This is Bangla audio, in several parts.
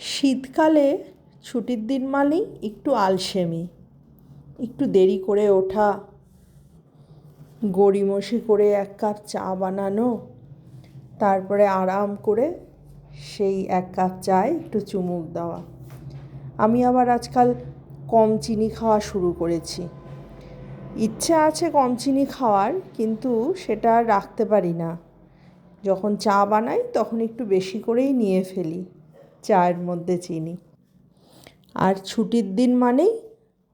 শীতকালে ছুটির দিন মানেই একটু আলসেমি, একটু দেরি করে ওঠা, গড়িমসি করে এক কাপ চা বানানো, তারপরে আরাম করে সেই এক কাপ চায় একটু চুমুক দেওয়া। আমি আবার আজকাল কম চিনি খাওয়া শুরু করেছি। ইচ্ছে আছে কম চিনি খাওয়ার, কিন্তু সেটা আর রাখতে পারি না। যখন চা বানাই তখন একটু বেশি করেই নিয়ে ফেলি চায়ের মধ্যে চিনি। আর ছুটির দিন মানেই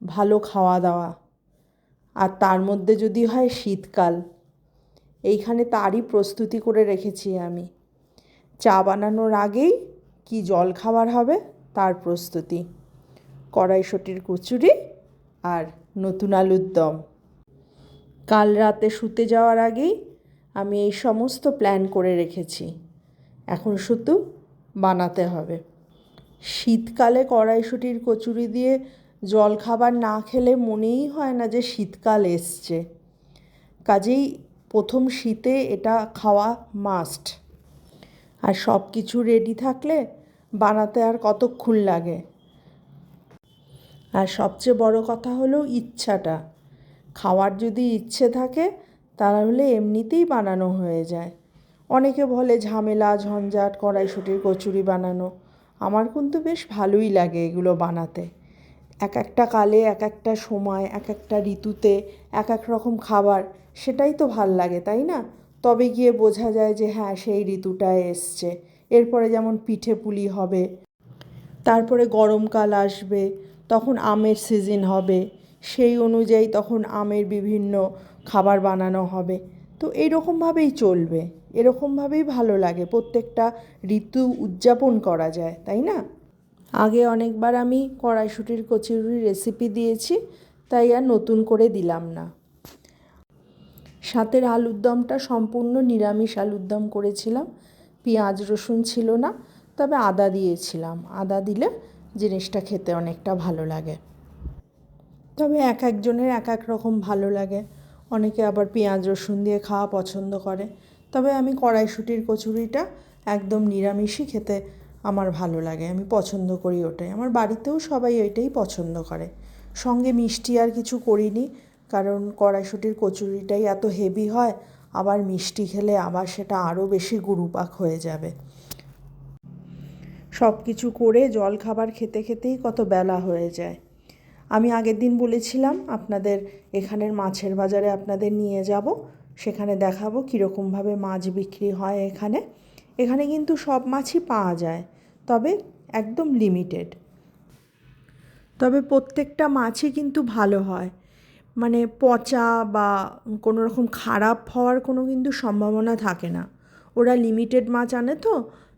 ভালো খাওয়া দাওয়া, আর তার মধ্যে যদি হয় শীতকাল, এইখানে তারই প্রস্তুতি করে রেখেছি আমি। চা বানানোর আগেই কি জল খাবার হবে তার প্রস্তুতি। কড়াইশুঁটির কচুরি আর নতুন আলুর দম। কাল রাতে শুতে যাওয়ার আগেই আমি এই সমস্ত প্ল্যান করে রেখেছি, এখন শুধু বানাতে হবে। শীতকালে কড়াইশুঁটির কচুরি দিয়ে জল খাবার না খেলে মনেই হয় না যে শীতকাল এসছে। কাজেই প্রথম শীতে এটা খাওয়া মাস্ট। আর সব কিছু রেডি থাকলে বানাতে আর কতক্ষণ লাগে। আর সবচেয়ে বড় কথা হলো ইচ্ছাটা। খাওয়ার যদি ইচ্ছে থাকে তাহলে এমনিতেই বানানো হয়ে যায়। অনেকে বলে ঝামেলা ঝঞ্ঝাট কড়াইশুঁটির কচুরি বানানো, আমার কিন্তু বেশ ভালোই লাগে এগুলো বানাতে। এক একটা কালে এক একটা সময় এক একটা ঋতুতে এক এক রকম খাবার, সেটাই তো ভাল লাগে, তাই না? তবে গিয়ে বোঝা যায় যে হ্যাঁ, সেই ঋতুটায় এসছে। এরপরে যেমন পিঠে পুলি হবে, তারপরে গরমকাল আসবে, তখন আমের সিজন হবে, সেই অনুযায়ী তখন আমের বিভিন্ন খাবার বানানো হবে। তো এইরকমভাবেই চলবে, এরকমভাবেই ভালো লাগে, প্রত্যেকটা ঋতু উদযাপন করা যায়, তাই না? আগে অনেকবার আমি কড়াইশুঁটির কচুরির রেসিপি দিয়েছি, তাই আর নতুন করে দিলাম না। সাথের আলুর দমটা সম্পূর্ণ নিরামিষ আলুর দম করেছিলাম। পেঁয়াজ রসুন ছিল না, তবে আদা দিয়েছিলাম। আদা দিলে জিনিসটা খেতে অনেকটা ভালো লাগে। তবে এক একজনের এক এক রকম ভালো লাগে। অনেকে আবার পেঁয়াজ রসুন দিয়ে খাওয়া পছন্দ করে। তবে আমি কড়াইশুঁটির কচুরিটা একদম নিরামিষই খেতে আমার ভালো লাগে, আমি পছন্দ করি ওটাই। আমার বাড়িতেও সবাই ওইটাই পছন্দ করে। সঙ্গে মিষ্টি আর কিছু করিনি, কারণ কড়াইশুঁটির কচুরিটাই এত হেভি হয়, আবার মিষ্টি খেলে আবার সেটা আরও বেশি গুরুপাক হয়ে যাবে। সব কিছু করে জল খাবার খেতে খেতেই কত বেলা হয়ে যায়। আমি আগের দিন বলেছিলাম আপনাদের এখানের মাছের বাজারে আপনাদের নিয়ে যাব, সেখানে দেখাবো কীরকমভাবে মাছ বিক্রি হয় এখানে। এখানে কিন্তু সব মাছই পাওয়া যায়, তবে একদম লিমিটেড। তবে প্রত্যেকটা মাছই কিন্তু ভালো হয়, মানে পচা বা কোনো রকম খারাপ হওয়ার কোনো কিন্তু সম্ভাবনা থাকে না। ওরা লিমিটেড মাছ আনে তো,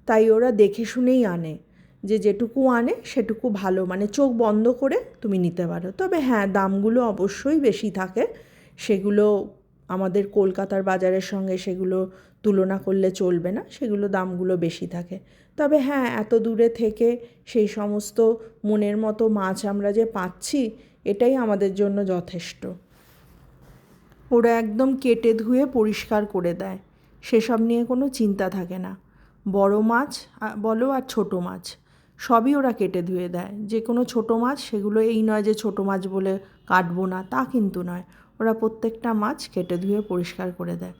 তাই ওরা দেখে শুনেই আনে, যে যেটুকু আনে সেটুকু ভালো, মানে চোখ বন্ধ করে তুমি নিতে পারো। তবে হ্যাঁ, দামগুলো অবশ্যই বেশি থাকে, সেগুলো আমাদের কলকাতার বাজারের সঙ্গে সেগুলো তুলনা করলে চলবে না, সেগুলো দামগুলো বেশি থাকে। তবে হ্যাঁ, এত দূরে থেকে সেই সমস্ত মনের মতো মাছ আমরা যে পাচ্ছি, এটাই আমাদের জন্য যথেষ্ট। ওরা একদম কেটে ধুয়ে পরিষ্কার করে দেয়, সেসব নিয়ে কোনো চিন্তা থাকে না। বড় মাছ বলো আর ছোট মাছ, সবই ওরা কেটে ধুয়ে দেয়। যে কোনো ছোট মাছ, সেগুলো এই নয় যে ছোট মাছ বলে কাটবো না, তা কিন্তু নয়। ওরা প্রত্যেকটা মাছ কেটে ধুয়ে পরিষ্কার করে দেয়।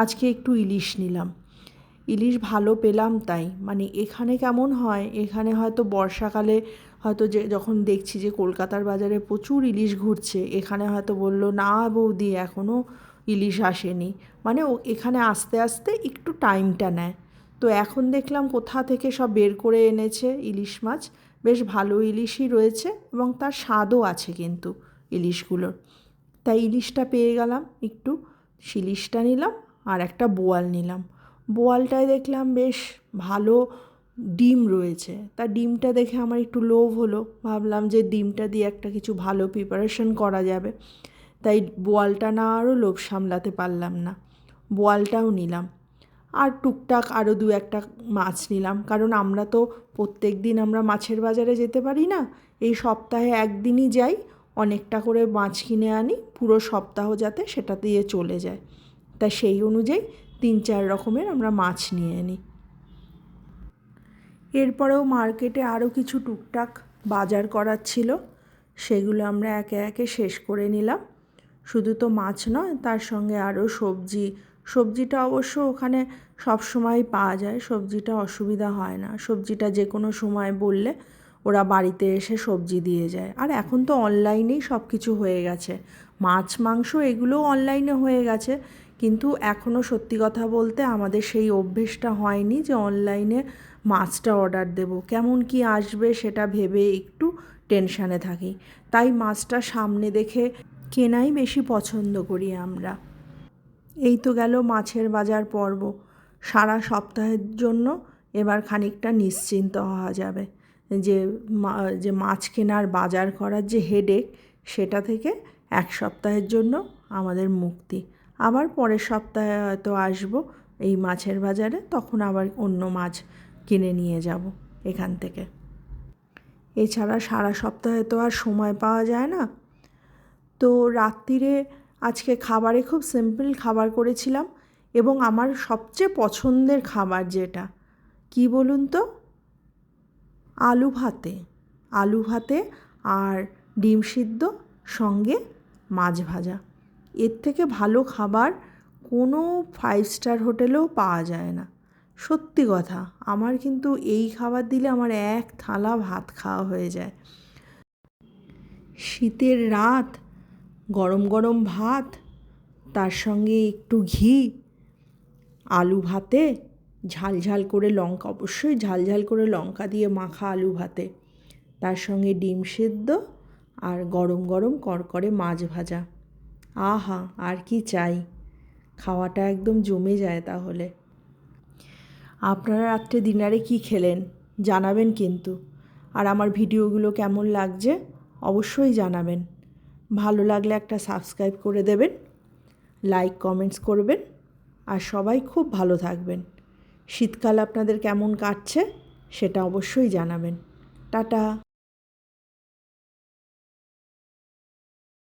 আজকে একটু ইলিশ নিলাম, ইলিশ ভালো পেলাম তাই। মানে এখানে কেমন হয়, এখানে হয়তো বর্ষাকালে হয়তো যে যখন দেখছি যে কলকাতার বাজারে প্রচুর ইলিশ ঘুরছে, এখানে হয়তো বললো না বৌদি এখনও ইলিশ আসেনি, মানে এখানে আস্তে আস্তে একটু টাইমটা নেয়। তো এখন দেখলাম কোথা থেকে সব বের করে এনেছে ইলিশ মাছ, বেশ ভালো ইলিশই রয়েছে এবং তার স্বাদও আছে কিন্তু ইলিশগুলোর। তাই ইলিশটা পেয়ে গেলাম একটু, ইলিশটা নিলাম আর একটা বোয়াল নিলাম। বোয়ালটায় দেখলাম বেশ ভালো ডিম রয়েছে, তা ডিমটা দেখে আমার একটু লোভ হলো, ভাবলাম যে ডিমটা দিয়ে একটা কিছু ভালো প্রিপারেশন করা যাবে। তাই বোয়ালটা না আরও লোভ সামলাতে পারলাম না, বোয়ালটাও নিলাম। আর টুকটাক আরও দু একটা মাছ নিলাম, কারণ আমরা তো প্রত্যেক দিন আমরা মাছের বাজারে যেতে পারি না, এই সপ্তাহে একদিনই যাই, অনেকটা করে মাছ কিনে আনি, পুরো সপ্তাহ যাতে সেটা দিয়ে চলে যায়। তা সেই অনুযায়ী 3-4 রকমের আমরা মাছ নিয়ে নিই। এরপরেও মার্কেটে আরও কিছু টুকটাক বাজার করার ছিল, সেগুলো আমরা একে একে শেষ করে নিলাম। শুধু তো মাছ নয়, তার সঙ্গে আরও সবজিটা অবশ্য ওখানে সবসময় পাওয়া যায়, সবজিটা অসুবিধা হয় না, সবজিটা যে কোনো সময় বললে ওরা বাড়িতে এসে সবজি দিয়ে যায়। আর এখন তো অনলাইনেই সব কিছু হয়ে গেছে, মাছ মাংস এগুলোও অনলাইনে হয়ে গেছে, কিন্তু এখনও সত্যি কথা বলতে আমাদের সেই অভ্যেসটা হয়নি যে অনলাইনে মাছটা অর্ডার দেব, কেমন কি আসবে সেটা ভেবে একটু টেনশানে থাকি। তাই মাছটা সামনে দেখে কেনাই বেশি পছন্দ করি আমরা। এই তো গেল মাছের বাজার পর্ব। সারা সপ্তাহের জন্য এবার খানিকটা নিশ্চিন্ত হওয়া যাবে, যে মাছ কেনার বাজার করার যে হেডেক, সেটা থেকে এক সপ্তাহের জন্য আমাদের মুক্তি। আবার পরের সপ্তাহে হয়তো আসবো এই মাছের বাজারে, তখন আবার অন্য মাছ কিনে নিয়ে যাব এখান থেকে। এছাড়া সারা সপ্তাহে তো আর সময় পাওয়া যায় না। তো রাত্রিরে আজকে খাবারে খুব সিম্পল খাবার করেছিলাম, এবং আমার সবচেয়ে পছন্দের খাবার যেটা কি বলুন তো, আলু ভাতে আর ডিম সিদ্ধ, সঙ্গে মাছ ভাজা। এর থেকে ভালো খাবার কোনো 5 স্টার হোটেলেও পাওয়া যায় না। সত্যি কথা, আমার কিন্তু এই খাবার দিলে আমার এক থালা ভাত খাওয়া হয়ে যায়। শীতের রাত, গরম গরম ভাত, তার সঙ্গে একটু ঘি, আলু ভাতে ঝাল করে লঙ্কা, অবশ্যই ঝাল করে লঙ্কা দিয়ে মাখা আলু ভাতে, তার সঙ্গে ডিম সিদ্ধ আর গরম গরম কড়কড়ে মাছ ভাজা। আহা, আর কি চাই, খাওয়াটা একদম জমে যায় তাহলে। আপনারা রাত্রে ডিনারে কি খেলেন জানাবেন কিন্তু, আর আমার ভিডিওগুলো কেমন লাগছে অবশ্যই জানাবেন। ভালো লাগলে একটা সাবস্ক্রাইব করে দেবেন, লাইক কমেন্টস করবেন, আর সবাই খুব ভালো থাকবেন। শীতকাল আপনাদের কেমন কাটছে সেটা অবশ্যই জানাবেন। টাটা।